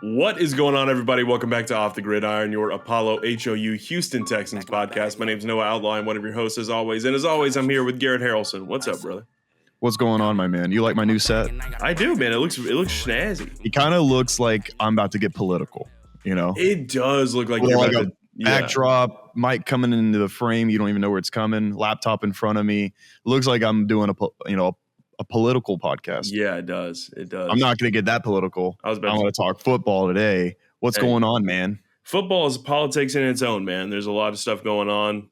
What is going on, everybody? Welcome back to Off the Gridiron, your Apollo HOU Houston Texans podcast. My name's Noah Outlaw. I'm one of your hosts as always. And as always, I'm here with Garrett Harrelson. What's up, brother? What's going on, my man? You like my new set? I do, man. It looks snazzy. It kind of looks like I'm about to get political, you know? It does look like you're about to backdrop, mic coming into the frame. You don't even know where it's coming. Laptop in front of me. It looks like I'm doing a political podcast. Yeah, it does. It does. I'm not going to get that political. I want to talk football today. What's going on, man? Football is politics in its own, man. There's a lot of stuff going on.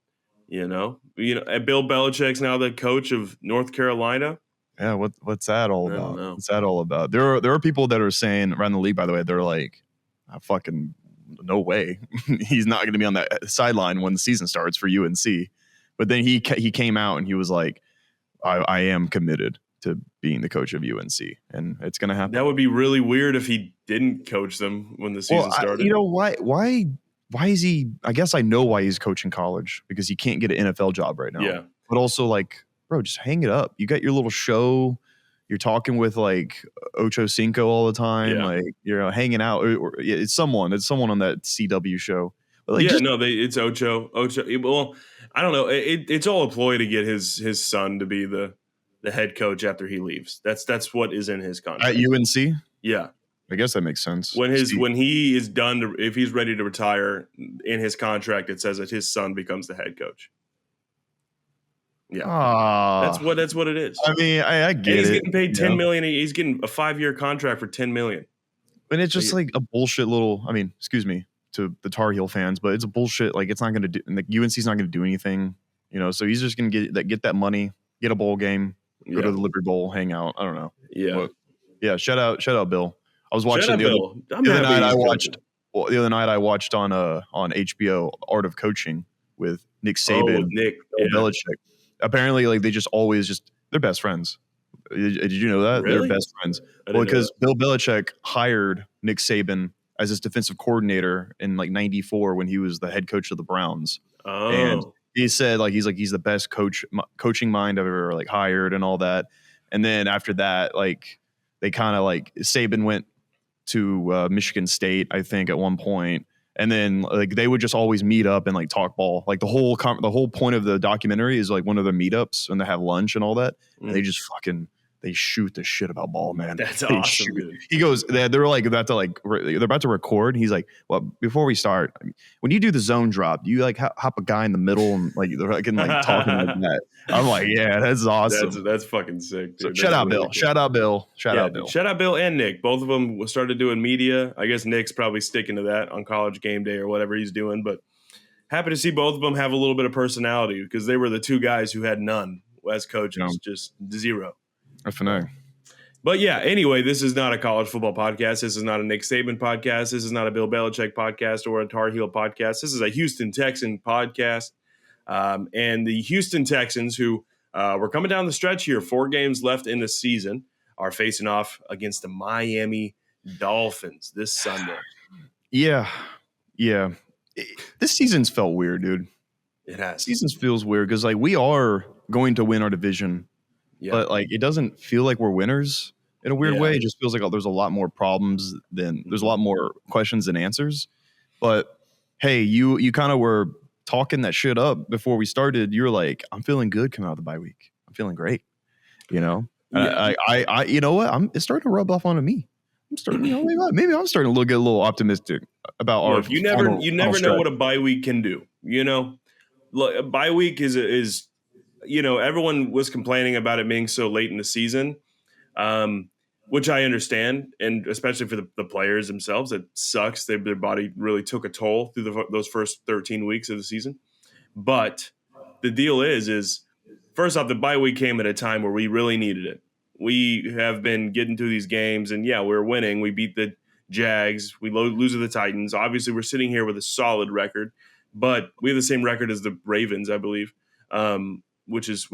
Bill Belichick's now the coach of North Carolina. Yeah, what's that all about? What's that all about? There are people that are saying around the league, by the way, they're like, fucking no way. He's not going to be on that sideline when the season starts for UNC. But then he came out and he was like, I am committed to being the coach of UNC, and it's going to happen. That would be really weird if he didn't coach them when the season started. Why is he? I guess I know why he's coaching college, because he can't get an NFL job right now. Yeah. But also, like, bro, just hang it up. You got your little show. You're talking with like Ocho Cinco all the time. Yeah. Like, you're hanging out. It's someone on that CW show. But like, it's Ocho. Well, I don't know. It's all a ploy to get his son to be the head coach after he leaves. That's what is in his contract at UNC. Yeah, I guess that makes sense. When he is done, if he's ready to retire, in his contract it says that his son becomes the head coach. Yeah, that's what it is. I mean, I get it. He's getting paid $10 million. He's getting a 5-year contract for $10 million. And it's just like a bullshit little. I mean, excuse me to the Tar Heel fans, but it's a bullshit. Like, it's not going to do. And the UNC's not going to do anything. So he's just going to get that money, get a bowl game, go to the Liberty Bowl, hang out. I don't know. Yeah, but, yeah. Shout out, Bill. I was watching the other night. I watched on HBO Art of Coaching with Nick Saban, Bill Belichick. Apparently, like, they just always they're best friends. Did you know that? Really? They're best friends. Well, because Bill Belichick hired Nick Saban as his defensive coordinator in like '94 when he was the head coach of the Browns. Oh. And he said he's the best coaching mind I've ever like hired and all that. And then after that, like, they kind of like Saban went to Michigan State, I think, at one point. And then like they would just always meet up and like talk ball. Like the whole point of the documentary is like one of their meetups and they have lunch and all that. And they just they shoot the shit about ball, man. That's awesome, dude. He goes, they're about to record. He's like, well, before we start, when you do the zone drop, do you like hop a guy in the middle and like they're like talking like that? I'm like, yeah, that's awesome. That's fucking sick, dude. So shout out Bill. Cool. Shout out Bill. Shout out Bill and Nick. Both of them started doing media. I guess Nick's probably sticking to that on College Game Day or whatever he's doing. But happy to see both of them have a little bit of personality, because they were the two guys who had none as coaches, just zero. FNA. But yeah, anyway, this is not a college football podcast. This is not a Nick Saban podcast. This is not a Bill Belichick podcast or a Tar Heel podcast. This is a Houston Texan podcast. And the Houston Texans, who we're coming down the stretch here, 4 games left in the season, are facing off against the Miami Dolphins this Sunday. Yeah. This season's felt weird, dude. It has. Season feels weird because like we are going to win our division. Yeah. But like it doesn't feel like we're winners in a weird way. It just feels like there's a lot more problems there's a lot more questions than answers. But hey, you kind of were talking that shit up before we started. You're like, I'm feeling good coming out of the bye week. I'm feeling great. Yeah. I you know what? It's starting to rub off onto me. I'm starting, maybe I'm starting to get a little optimistic about our. You never know what a bye week can do. Look, a bye week is. Everyone was complaining about it being so late in the season, which I understand, and especially for the players themselves, it sucks. Their body really took a toll through those first 13 weeks of the season. But the deal is first off, the bye week came at a time where we really needed it. We have been getting through these games, and we're winning. We beat the Jags. We lose to the Titans. Obviously, we're sitting here with a solid record, but we have the same record as the Ravens, I believe. Which is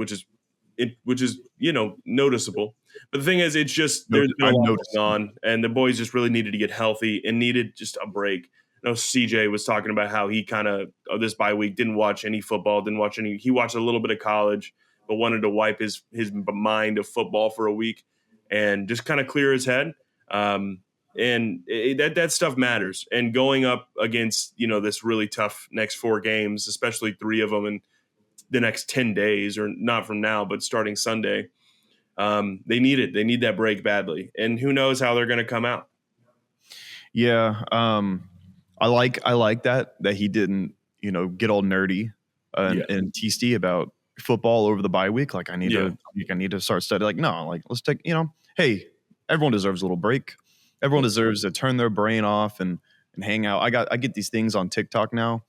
noticeable. But the thing is, it's just there's been a lot going on, and the boys just really needed to get healthy and needed just a break. CJ was talking about how he kind of this bye week didn't watch any football, he watched a little bit of college, but wanted to wipe his mind of football for a week and just kind of clear his head. And that stuff matters. And going up against, this really tough next 4 games, especially 3 of them in the next 10 days, or not from now, but starting Sunday, they need it. They need that break badly. And who knows how they're going to come out. Yeah. I like that he didn't, get all nerdy and teasty about football over the bye week. Like I need to start studying. Like, no, like let's take, hey, everyone deserves a little break. Everyone deserves to turn their brain off and hang out. I get these things on TikTok now,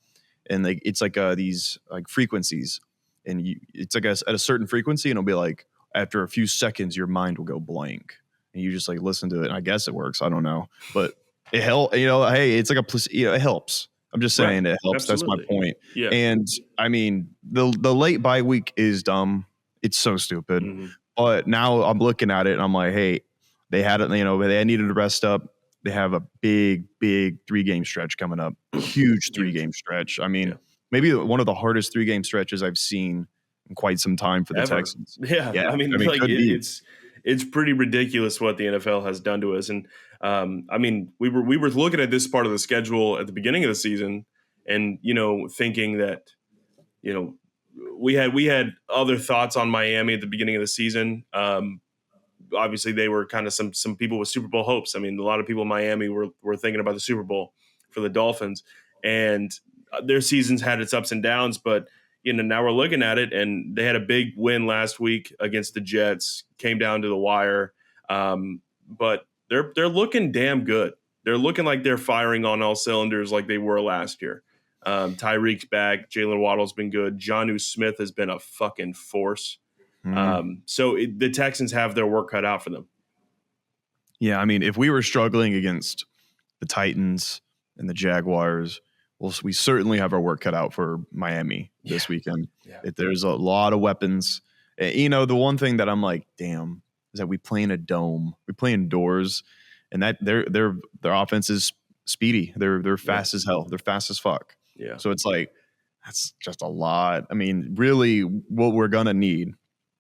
and it's like these like frequencies, and it's like at a certain frequency, and it'll be like after a few seconds, your mind will go blank, and you just like listen to it. And I guess it works. I don't know, but it helps. Hey, it's like it helps. I'm just saying it helps. Absolutely. That's my point. Yeah. And I mean, the late bye week is dumb. It's so stupid. Mm-hmm. But now I'm looking at it and I'm like, hey, they had it, they needed to rest up. They have a big 3-game stretch coming up. Huge 3-game stretch. I mean, maybe one of the hardest 3-game stretches I've seen in quite some time for the Texans. Yeah. I mean like it's pretty ridiculous what the NFL has done to us. And I mean, we were looking at this part of the schedule at the beginning of the season and, thinking that, we had other thoughts on Miami at the beginning of the season. Obviously they were kind of some people with Super Bowl hopes. I mean, a lot of people in Miami were thinking about the Super Bowl for the Dolphins, and their season's had its ups and downs, but now we're looking at it, and they had a big win last week against the Jets, came down to the wire. But they're looking damn good. They're looking like they're firing on all cylinders like they were last year. Tyreek's back. Jalen Waddle's been good. Jonnu Smith has been a fucking force. So the Texans have their work cut out for them. Yeah, I mean, if we were struggling against the Titans and the Jaguars, well, we certainly have our work cut out for Miami this weekend. Yeah. There's a lot of weapons. The one thing that I'm like, damn, is that we play in a dome. We play indoors, and that their offense is speedy. They're fast as hell. They're fast as fuck. Yeah. So it's like that's just a lot. I mean, really, what we're gonna need.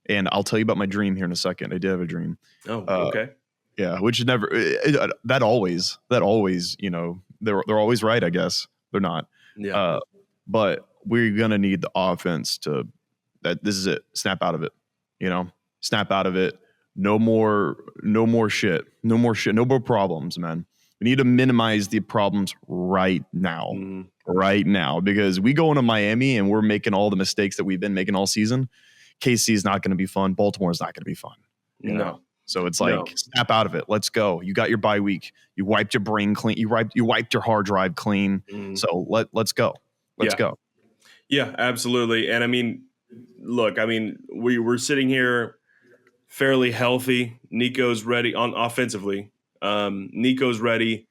And I'll tell you about my dream here in a second. I did have a dream. Oh, okay. Yeah, which is never that always. They're always right, I guess. They're not. Yeah. But we're gonna need the offense that this is it. Snap out of it. Snap out of it. No more shit. No more problems, man. We need to minimize the problems right now. Right now. Because we go into Miami and we're making all the mistakes that we've been making all season. KC is not going to be fun. Baltimore is not going to be fun. No. So it's like, snap out of it. Let's go. You got your bye week. You wiped your brain clean. You wiped your hard drive clean. So let's go. Let's go. Yeah, absolutely. And I mean, look, we're sitting here fairly healthy. Nico's ready on offensively. Nico's ready.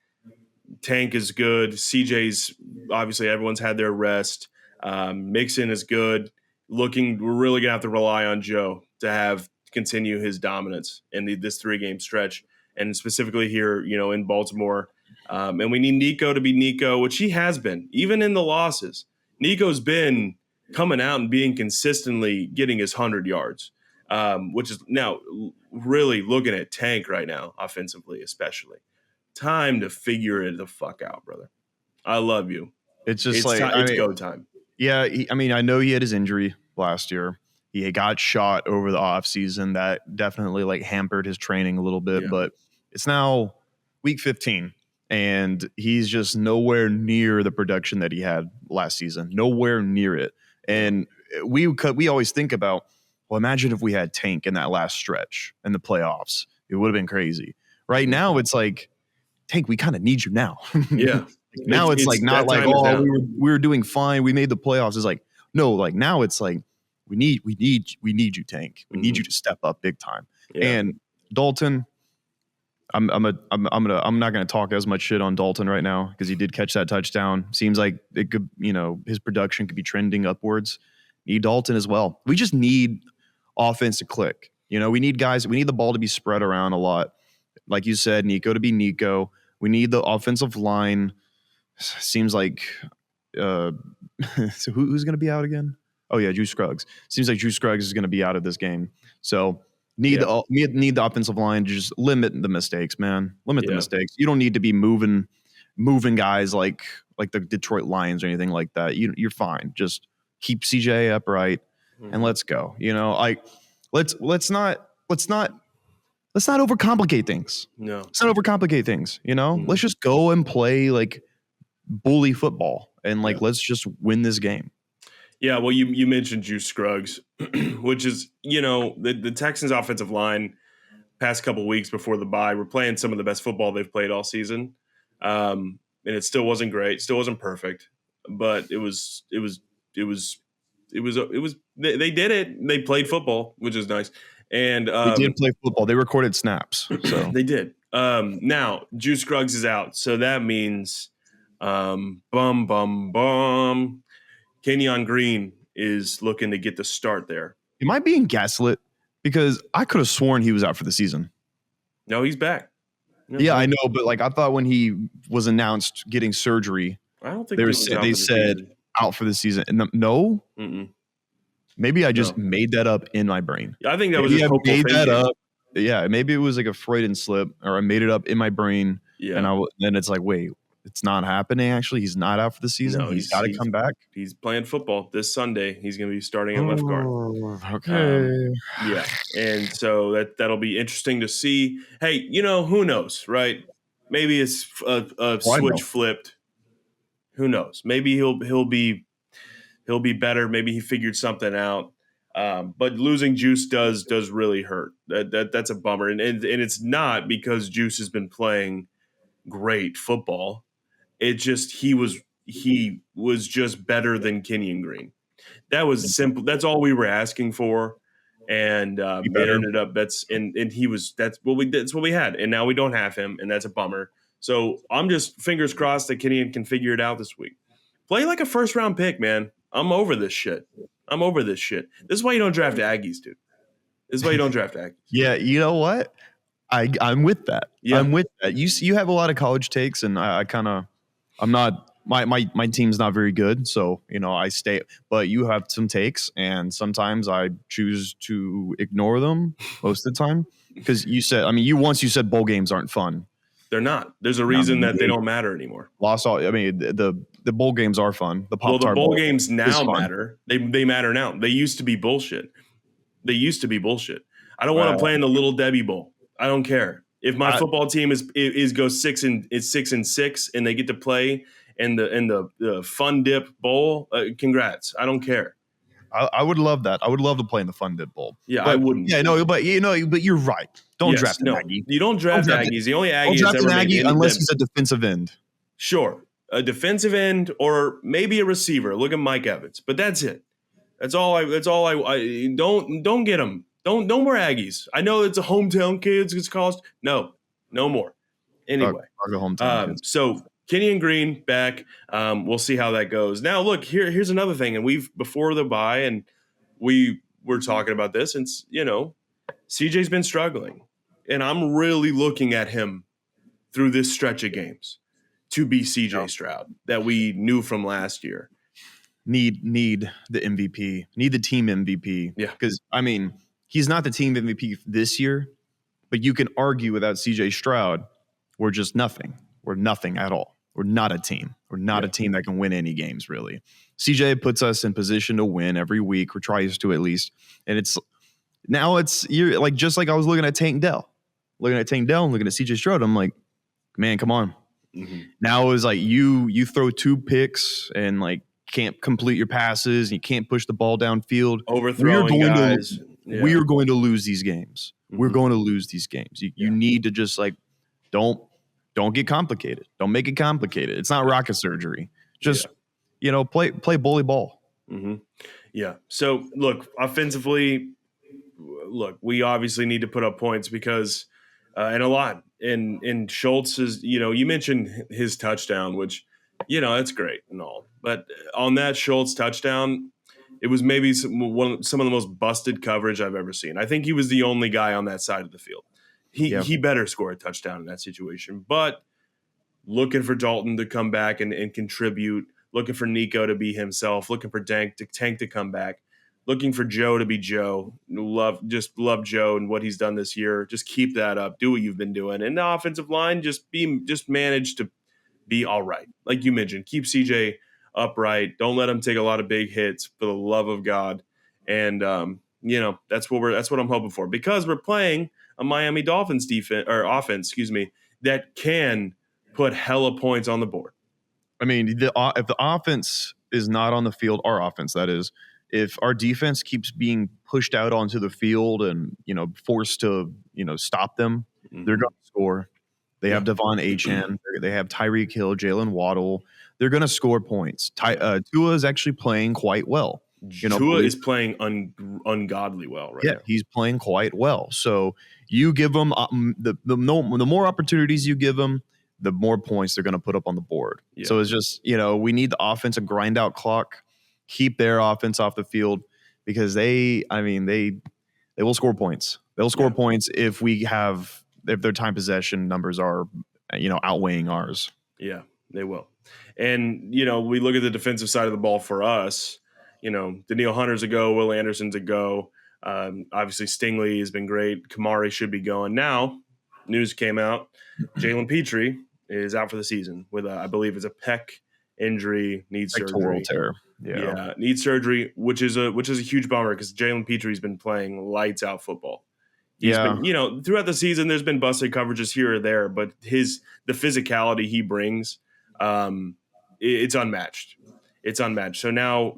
Tank is good. CJ's obviously everyone's had their rest. Mixon is good. We're really gonna have to rely on Joe to continue his dominance in this 3-game stretch, and specifically here, in Baltimore. And we need Nico to be Nico, which he has been, even in the losses. Nico's been coming out and being consistently getting his 100 yards, which is now really looking at Tank right now, offensively, especially. Time to figure it the fuck out, brother. I love you. It's just it's go time. Yeah, I know he had his injury last year. He got shot over the offseason. That definitely hampered his training a little bit, but it's now week 15, and he's just nowhere near the production that he had last season. Nowhere near it. And we always think about, well, imagine if we had Tank in that last stretch in the playoffs. It would have been crazy. Right now, it's like, Tank, we kind of need you now. Yeah. Now it's like not like, oh, we were doing fine. We made the playoffs. It's like, no, like now it's like we need you, Tank. We need you to step up big time. Yeah. And Dalton, I'm not going to talk as much shit on Dalton right now because he did catch that touchdown. Seems like it could, his production could be trending upwards. Need Dalton as well. We just need offense to click. We need guys. We need the ball to be spread around a lot. Like you said, Nico to be Nico. We need the offensive line. Seems like so who's going to be out again? Oh yeah, Drew Scruggs. Seems like Drew Scruggs is going to be out of this game. So Need the offensive line to just limit the mistakes, man. Limit the mistakes. You don't need to be moving guys like the Detroit Lions or anything like that. You're fine. Just keep CJ upright and let's go. Like let's not overcomplicate things. No. Let's not overcomplicate things. Let's just go and play like bully football and let's just win this game. Yeah, well, you mentioned Juice Scruggs, which is, the Texans offensive line past couple weeks before the bye were playing some of the best football they've played all season. And it still wasn't great, still wasn't perfect, but they did it. They played football, which is nice. And they did play football. They recorded snaps. So they did. Now Juice Scruggs is out. So that means Kenyon Green is looking to get the start there. Am I being gaslit? Because I could have sworn he was out for the season. No, he's back. No, yeah, I know, but I thought when he was announced getting surgery, I don't think they said out for the season. No, maybe I just made that up in my brain. I think that was just hopeful thinking. That up. Yeah, maybe it was like a Freudian slip, or I made it up in my brain. Yeah, and then it's like, wait. It's not happening, actually. He's not out for the season. No, he's got to come back. He's playing football this Sunday. He's going to be starting at left guard. Okay. Yeah. And so that'll be interesting to see. Hey, who knows, right? Maybe it's a switch flipped. Who knows? Maybe he'll be better. Maybe he figured something out. But losing Juice does really hurt. That's a bummer. And it's not because Juice has been playing great football. It just he was just better than Kenyon Green. That was simple. That's all we were asking for, and it ended up that's what we had, and now we don't have him, and that's a bummer. So I'm just fingers crossed that Kenyon can figure it out this week. Play like a first round pick, man. I'm over this shit. This is why you don't draft Aggies, dude. This is why you don't draft Aggies. Yeah, you know what? I'm with that. Yeah. I'm with that. You have a lot of college takes, and I'm not. My team's not very good, so I stay. But you have some takes, and sometimes I choose to ignore them most of the time because you said. Once you said bowl games aren't fun. They're not. There's a reason that they don't matter anymore. The bowl games are fun. The bowl games now matter. They matter now. They used to be bullshit. I don't want to play in the Little Debbie Bowl. I don't care if my football team goes 6-6 and they get to play in the Fun Dip Bowl. Congrats! I don't care. I would love that. I would love to play in the Fun Dip Bowl. Yeah, I wouldn't. Yeah, no, but you're right. Don't draft an Aggie. You don't draft Aggies. The only Aggie that's ever made unless he's a defensive end. Sure, a defensive end or maybe a receiver. Look at Mike Evans, but that's it. That's all I don't get him. No more Aggies. I know it's a hometown kids. It's cost. No more. Anyway, so Kenyon Green back. We'll see how that goes. Now, look here's another thing, and we've before the bye, and we were talking about this, and CJ's been struggling, and I'm really looking at him through this stretch of games to be CJ Stroud that we knew from last year. Need the MVP. Need the team MVP. Yeah, because he's not the team MVP this year, but you can argue without CJ Stroud, we're just nothing. We're nothing at all. We're not a team. We're not a team that can win any games, really. CJ puts us in position to win every week, or tries to at least. And you're like, just like I was looking at Tank Dell. Looking at CJ Stroud, I'm like, man, come on. Mm-hmm. Now it was like you throw 2 picks and can't complete your passes, and you can't push the ball downfield. Overthrowing guys. We are going to lose these games. Mm-hmm. We're going to lose these games. You need to just don't get complicated. Don't make it complicated. It's not rocket surgery. Just play bully ball. Mm-hmm. Yeah. So look, offensively, we obviously need to put up points because and a lot. And Schultz is, you mentioned his touchdown, which that's great and all, but on that Schultz touchdown, it was maybe some of the most busted coverage I've ever seen. I think he was the only guy on that side of the field. He better score a touchdown in that situation. But looking for Dalton to come back and contribute, looking for Nico to be himself, looking for Tank to come back. looking for Joe to be Joe. Love Joe and what he's done this year. Just keep that up. Do what you've been doing. And the offensive line, just manage to be all right. Like you mentioned, keep CJ upright. Don't let him take a lot of big hits, for the love of God. And that's what I'm hoping for, because we're playing a Miami Dolphins offense, that can put hella points on the board. I mean, if the offense is not on the field, our offense, that is, if our defense keeps being pushed out onto the field and, forced to, stop them, they're going to score. They have Devon Achane. They have Tyreek Hill, Jalen Waddle. They're going to score points. Tua is actually playing quite well. Tua is playing ungodly well right now. He's playing quite well. So you give them the more opportunities you give them, the more points they're going to put up on the board. Yeah. So it's just, we need the offense to grind out clock, keep their offense off the field, because they will score points. They'll score points if their time possession numbers are, outweighing ours. Yeah, they will. And, we look at the defensive side of the ball for us. Danielle Hunter's a go, Will Anderson's a go. Obviously, Stingley has been great. Kamari should be going. Now, news came out. Jalen Petrie is out for the season with, I believe, it's a pec injury, needs surgery. Tear. Yeah, needs surgery, which is a huge bummer, because Jalen Petrie's been playing lights out football. He's been, throughout the season, there's been busted coverages here or there, but the physicality he brings, it's unmatched. It's unmatched. So now,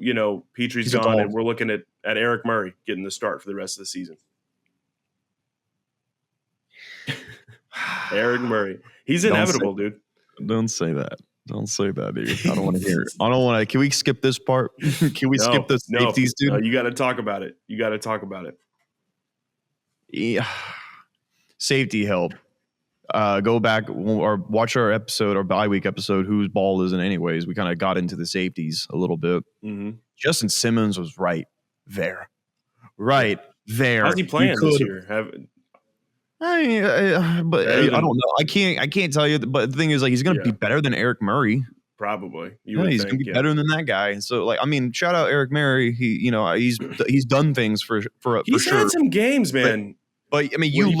Petrie's gone, and we're looking at Eric Murray getting the start for the rest of the season. Eric Murray. He's inevitable, dude. Don't say that. Don't say that, dude. I don't want to hear it. I don't want to. Can we skip this part? Can we skip the safeties, dude? No, you got to talk about it. Yeah. Safety help. Go back or watch our bye week episode, whose ball isn't anyways. We kind of got into the safeties a little bit. Mm-hmm. Justin Simmons was right there. How's he playing this year? I don't know. I can't tell you. But the thing is, he's going to be better than Eric Murray. Probably. He's going to be better than that guy. So, shout out Eric Murray. He's done things for sure. He's had some games, man. But you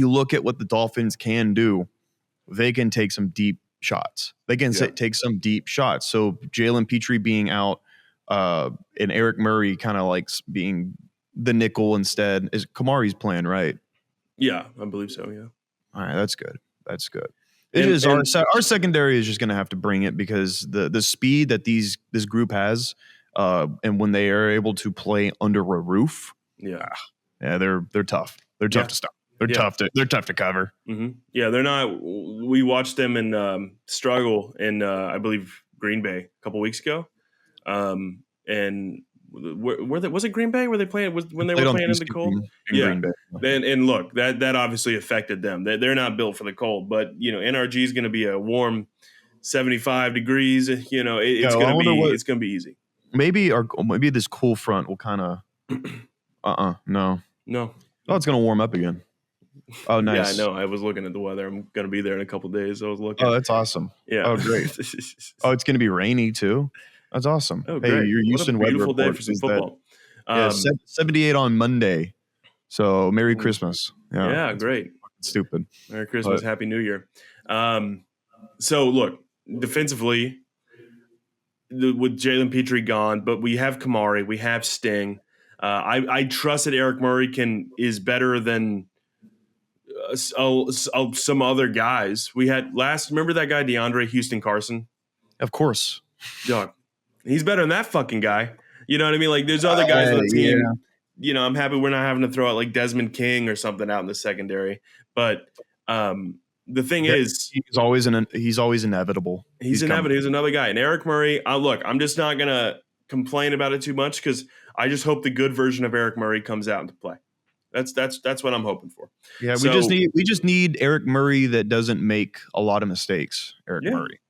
look at what the Dolphins can do. They can take some deep shots. They can take some deep shots. So Jalen Petrie being out, and Eric Murray kind of being the nickel instead. Is Kamari's playing, right? Yeah, I believe so. Yeah. All right, that's good. Our secondary is just going to have to bring it, because the speed that this group has, and when they are able to play under a roof, they're tough. They're tough to stop. They're tough to cover. Mm-hmm. Yeah, they're not. We watched them in struggle in I believe Green Bay a couple weeks ago, and was it Green Bay where they played when they were playing in the cold? Green Bay. And look, that obviously affected them. They're not built for the cold, but NRG is going to be a warm 75 degrees. It's going to be easy. Maybe this cool front will kind of. No. Oh, it's going to warm up again. Oh, nice. Yeah, I know. I was looking at the weather. I'm going to be there in a couple of days. I was looking. Oh, that's awesome. Yeah. Oh, great. Oh, it's going to be rainy too. That's awesome. Oh, great. Hey, you're Houston weather beautiful day for some football. 78 on Monday. So Merry Christmas. Yeah, great. Stupid. Merry Christmas. Happy New Year. So look, defensively, with Jalen Petrie gone, but we have Kamari, we have Sting. I trust that Eric Murray is better than some other guys. We had remember that guy DeAndre Houston Carson? Of course. Dog. He's better than that fucking guy. You know what I mean? There's other guys on the team. Yeah. I'm happy we're not having to throw out Desmond King or something out in the secondary. But the thing is, he's always inevitable. He's inevitable. He's another guy. And Eric Murray, look, I'm just not gonna complain about it too much, because I just hope the good version of Eric Murray comes out into play. That's what I'm hoping for. Yeah, we just need Eric Murray that doesn't make a lot of mistakes. Murray.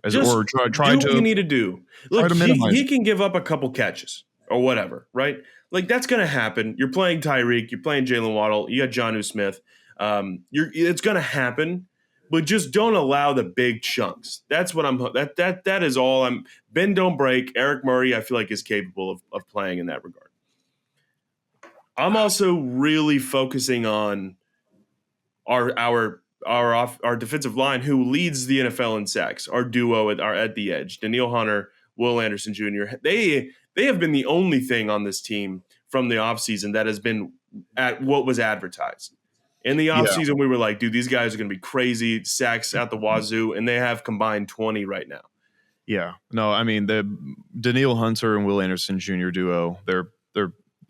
Try what you need to do. Look, he can give up a couple catches or whatever, right? That's going to happen. You're playing Tyreek. You're playing Jalen Waddle. You got Jonnu Smith. It's going to happen. but just don't allow the big chunks. That's what that is all I'm. Bend don't break. Eric Murray, I feel like, is capable of playing in that regard. I'm also really focusing on our defensive line, who leads the NFL in sacks. Our duo at the edge, Danielle Hunter, Will Anderson Jr. They have been the only thing on this team from the offseason that has been at what was advertised. In the offseason, we were like, dude, these guys are going to be crazy, sacks at the wazoo, and they have combined 20 right now. Yeah. No, I mean, the Danielle Hunter and Will Anderson Jr. duo, they're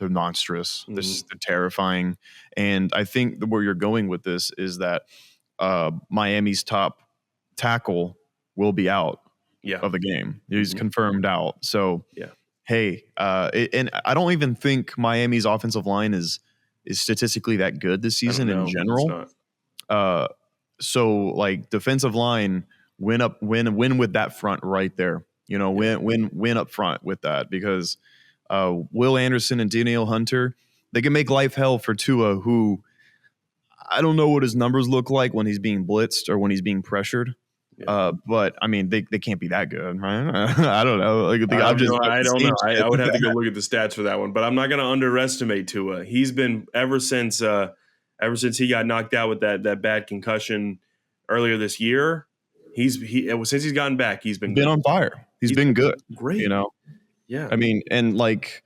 monstrous. Mm-hmm. They're terrifying. And I think where you're going with this is that Miami's top tackle will be out of the game. He's confirmed out. So, hey, and I don't even think Miami's offensive line is statistically that good this season in general. So like defensive line, win with that front right there. Win up front with that, because Will Anderson and Danielle Hunter, they can make life hell for Tua, who I don't know what his numbers look like when he's being blitzed or when he's being pressured. But I mean, they can't be that good, right? I don't know. Like, I don't know. I would have to go look at the stats for that one, but I'm not going to underestimate Tua. He's been ever since he got knocked out with that bad concussion earlier this year. Since he's gotten back, he's been on fire. He's been good. Great. Yeah. I mean, and like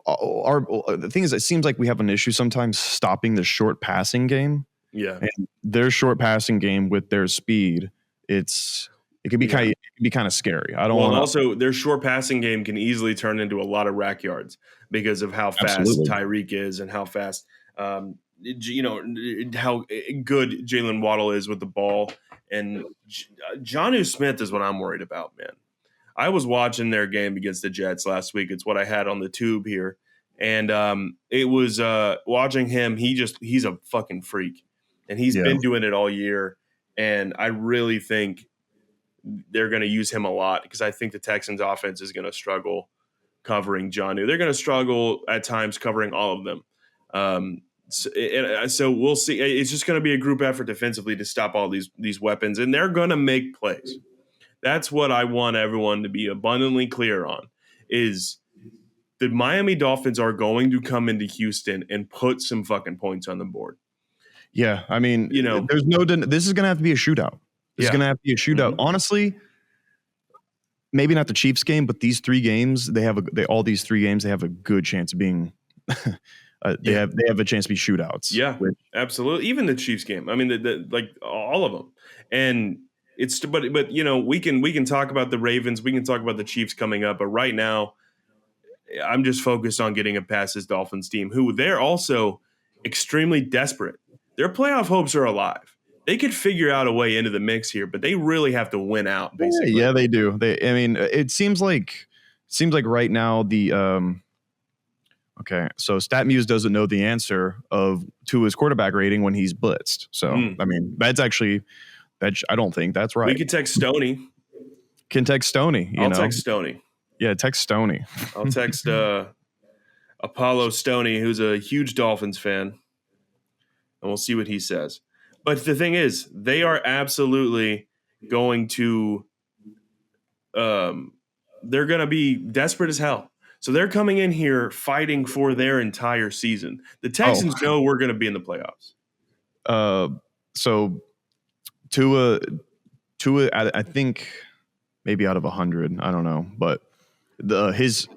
the thing is, it seems like we have an issue sometimes stopping the short passing game. Yeah. And their short passing game with their speed, it can be kind of scary. I don't want. Also, their short passing game can easily turn into a lot of rack yards because of how fast Tyreek is and how fast, how good Jalen Waddle is with the ball. And Jonnu Smith is what I'm worried about, man. I was watching their game against the Jets last week. It's what I had on the tube here, and it was watching him. He's a fucking freak, and he's been doing it all year. And I really think they're going to use him a lot, because I think the Texans offense is going to struggle covering Jonnu. They're going to struggle at times covering all of them. So we'll see. It's just going to be a group effort defensively to stop all these weapons, and they're going to make plays. That's what I want everyone to be abundantly clear on, is the Miami Dolphins are going to come into Houston and put some fucking points on the board. Yeah, I mean, there's this is going to have to be a shootout. This is going to have to be a shootout. Mm-hmm. Honestly, maybe not the Chiefs game, but these three games, they have a good chance of being they have a chance to be shootouts. Yeah, absolutely. Even the Chiefs game. I mean, like all of them. And it's but we can talk about the Ravens, we can talk about the Chiefs coming up, but right now I'm just focused on getting past this Dolphins team, who they're also extremely desperate. Their playoff hopes are alive. They could figure out a way into the mix here, but they really have to win out, basically. Yeah, they do. I mean, it seems like right now the okay, so StatMuse doesn't know the answer to his quarterback rating when he's blitzed. So I mean, I don't think that's right. We could text Stoney. I'll text Stoney. Yeah, text Stoney. I'll text Apollo Stoney, who's a huge Dolphins fan, and we'll see what he says. But the thing is, they are absolutely going to they're going to be desperate as hell. So they're coming in here fighting for their entire season. The Texans know we're going to be in the playoffs. So Tua, I think maybe out of 100, I don't know, but he's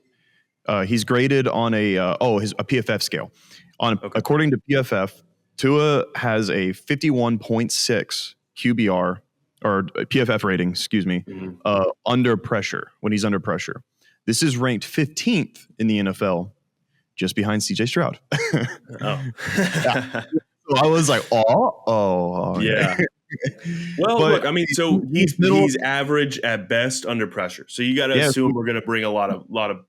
graded on a PFF scale. According to PFF, Tua has a 51.6 QBR or PFF rating, excuse me, under pressure, when he's under pressure. This is ranked 15th in the NFL, just behind CJ Stroud. So I was like, yeah. Well, look, I mean, so he's average at best under pressure. So you got to assume we're going to bring a lot of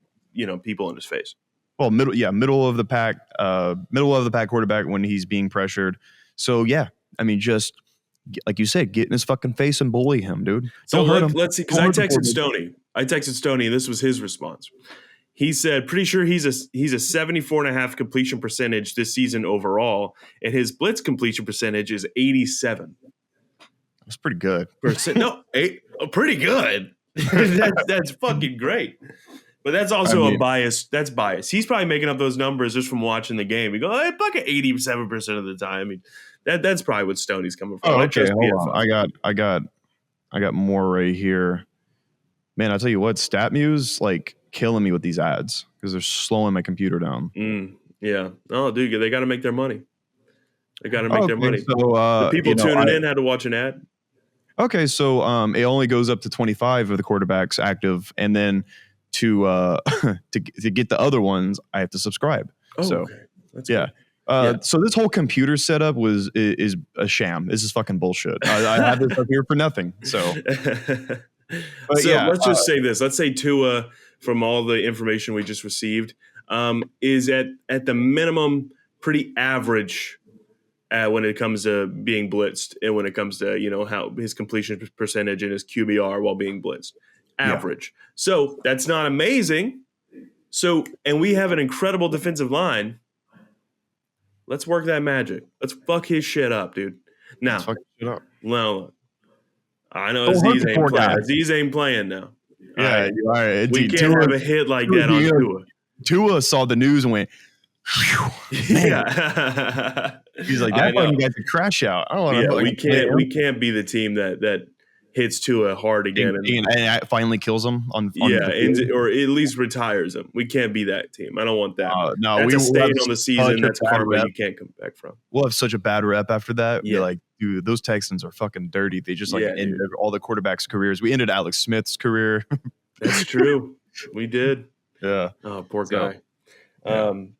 people in his face. Well, middle of the pack quarterback when he's being pressured. So yeah, I mean, just like you said, get in his fucking face and bully him, dude. Don't hurt him. Let's see, because I texted Stoney. And this was his response. He said, pretty sure he's a 74.5 completion percentage this season overall, and his blitz completion percentage is 87. That's pretty good. No, pretty good. that's fucking great. But that's also a bias. That's bias. He's probably making up those numbers just from watching the game. He go, hey, fucking 87% of the time. I mean, that's probably what Stoney's coming from. Oh, okay. Hold on. I got more right here. Man, I tell you what, StatMuse like killing me with these ads because they're slowing my computer down. Yeah. Oh, dude, they got to make their money. They got to make their money. So, the people tuning in had to watch an ad. Okay, so it only goes up to 25 of the quarterbacks active, and then to get the other ones, I have to subscribe. Oh, so okay. That's yeah. So this whole computer setup is a sham. This is fucking bullshit. I have this up here for nothing. So, let's just say this. Let's say Tua, from all the information we just received, is at the minimum pretty average when it comes to being blitzed, and when it comes to how his completion percentage and his QBR while being blitzed. Average. Yeah. So that's not amazing. So, and we have an incredible defensive line. Let's work that magic. Let's fuck his shit up, dude. Now, let's fuck his shit up. No, I know Aziz ain't playing. Aziz ain't playing now. Yeah, all right. We can't have a hit like that on Tua. Tua saw the news and went, yeah. He's like, that fucking guy's a crash out. I don't know. We can't be the team that hits Tua hard again and finally kills him on or at least retires him. We can't be that team. I don't want that. No, that's a stain on the season. That's karma you can't come back from. We'll have such a bad rep after that. Yeah. We're like, dude, those Texans are fucking dirty. They just ended all the quarterbacks' careers. We ended Alex Smith's career. That's true. We did. Yeah. Oh, poor guy.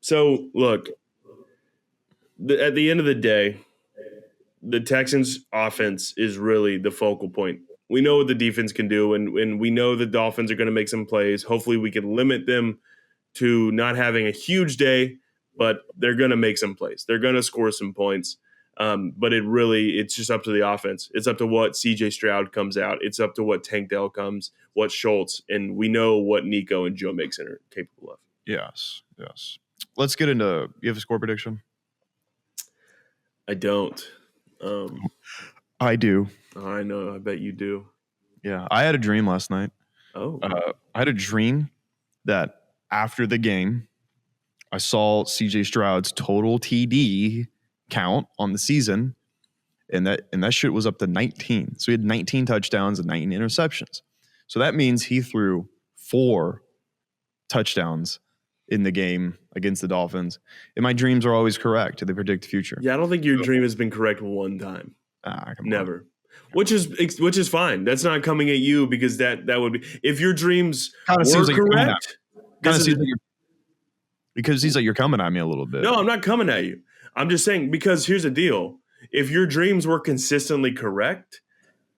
So look, at the end of the day, the Texans offense is really the focal point. We know what the defense can do, and we know the Dolphins are going to make some plays. Hopefully we can limit them to not having a huge day, but they're going to make some plays. They're going to score some points. But it's just up to the offense. It's up to what CJ Stroud comes out. It's up to what Tank Dell comes, what Schultz, and we know what Nico and Joe Mixon are capable of. Yes. Let's get into, you have a score prediction? I don't. I do. I know. I bet you do. Yeah. I had a dream last night. Oh. I had a dream that after the game, I saw CJ Stroud's total TD count on the season, and that shit was up to 19. So he had 19 touchdowns and 19 interceptions. So that means he threw 4 touchdowns in the game against the Dolphins. And my dreams are always correct. They predict the future. Yeah, I don't think your dream has been correct one time. Never. Which is fine. That's not coming at you, because that would be, if your dreams were correct. Because he's like, you're coming at me a little bit. No, I'm not coming at you. I'm just saying, because here's the deal. If your dreams were consistently correct,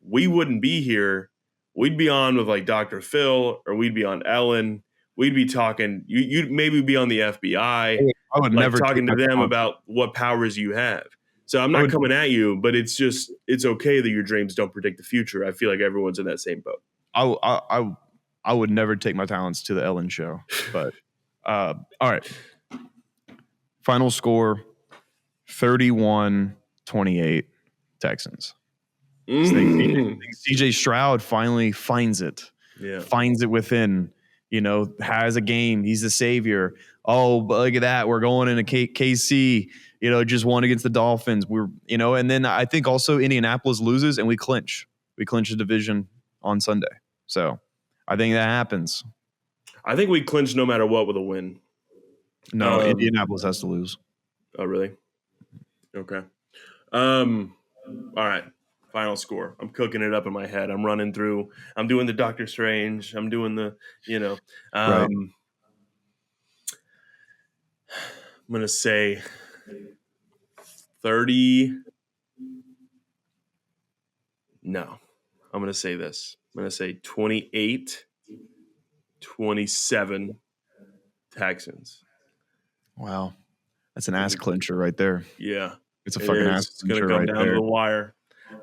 we wouldn't be here. We'd be on with like Dr. Phil, or we'd be on Ellen. We'd be talking. You'd maybe be on the FBI. I would never talking to them about what powers you have. So I'm not coming at you, but it's okay that your dreams don't predict the future. I feel like everyone's in that same boat. I would never take my talents to the Ellen show. But all right. Final score, 31-28 Texans. CJ Stroud finally finds it. Yeah. Finds it within. Has a game. He's the savior. Oh, but look at that. We're going into KC, just won against the Dolphins. And then I think also Indianapolis loses and we clinch. We clinch the division on Sunday. So I think that happens. I think we clinch no matter what with a win. No, Indianapolis has to lose. Oh, really? Okay. All right. Final score. I'm cooking it up in my head. I'm running through. I'm doing the Doctor Strange. I'm doing the, right. I'm going to say 30. No, I'm going to say this. I'm going to say 28-27 Texans. Wow. That's an ass clincher right there. Yeah. It's a fucking ass clincher right there. It's going to come down to the wire.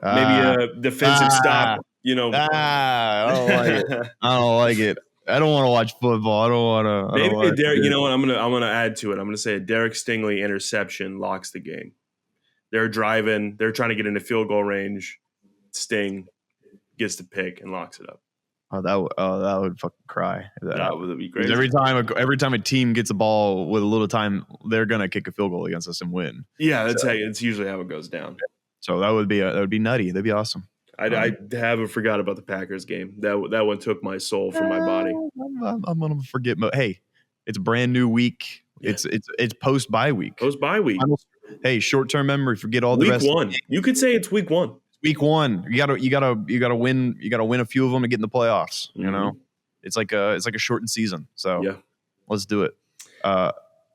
Maybe a defensive stop, I don't like it. I don't like it. I don't want to watch football. I don't want to. Maybe Derek. You know what? I'm gonna add to it. I'm gonna say a Derek Stingley interception locks the game. They're driving. They're trying to get into field goal range. Sting gets to pick and locks it up. That would fucking cry. That would be crazy. Every time a team gets a ball with a little time, they're gonna kick a field goal against us and win. Yeah, it's usually how it goes down. So that would be nutty. That'd be awesome. I haven't forgot about the Packers game. That one took my soul from my body. I'm gonna forget. Hey, it's a brand new week. Yeah. It's post bye week. Post bye week. Hey, short term memory. Forget all the rest. Week 1. You could say it's week 1. Week 1. You gotta win. You gotta win a few of them to get in the playoffs. You know, it's like a shortened season. So yeah, let's do it.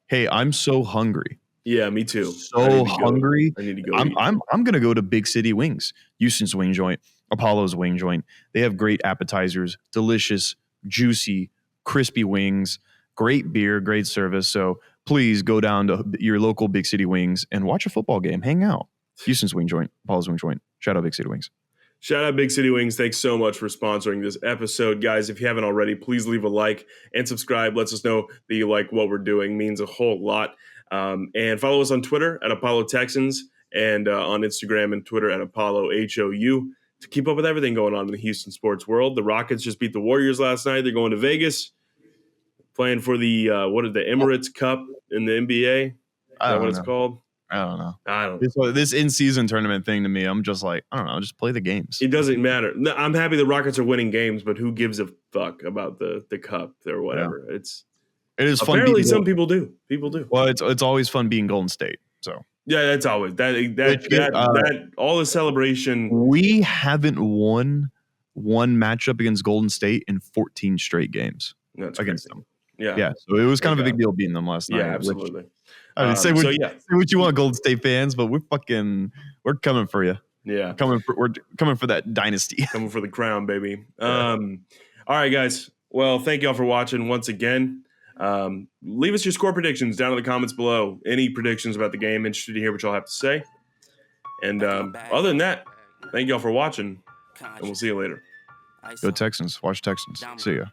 Hey, I'm so hungry. Yeah, me too. So hungry. I need to go. I'm gonna go to Big City Wings, Houston's wing joint, Apollo's wing joint. They have great appetizers, delicious, juicy, crispy wings, great beer, great service. So please go down to your local Big City Wings and watch a football game. Hang out. Houston's wing joint, Apollo's wing joint. Shout out Big City Wings. Shout out Big City Wings. Thanks so much for sponsoring this episode. Guys, if you haven't already, please leave a like and subscribe. Lets us know that you like what we're doing. Means a whole lot. And follow us on Twitter at Apollo Texans and on Instagram and Twitter at Apollo HOU to keep up with everything going on in the Houston sports world. The Rockets just beat the Warriors last night. They're going to Vegas, playing for the Emirates Cup in the NBA. Is that what it's called? I don't know. This in-season tournament thing to me, I'm just like, I don't know, just play the games. It doesn't matter. I'm happy the Rockets are winning games, but who gives a fuck about the cup or whatever? Yeah. It is fun. Apparently, some people do. People do. Well, it's always fun being Golden State. So yeah, that's always that all the celebration. We haven't won one matchup against Golden State in 14 straight games against them. Yeah. So it was kind of a big deal beating them last night. Yeah, absolutely. Say what you want, Golden State fans, but we're coming for you. Yeah, we're coming for that dynasty. Coming for the crown, baby. All right, guys. Well, thank y'all for watching once again. Leave us your score predictions down in the comments below. Any predictions about the game? Interested to hear what y'all have to say. And other than that, thank y'all for watching, and we'll see you later. Go Texans. Watch Texans. See ya.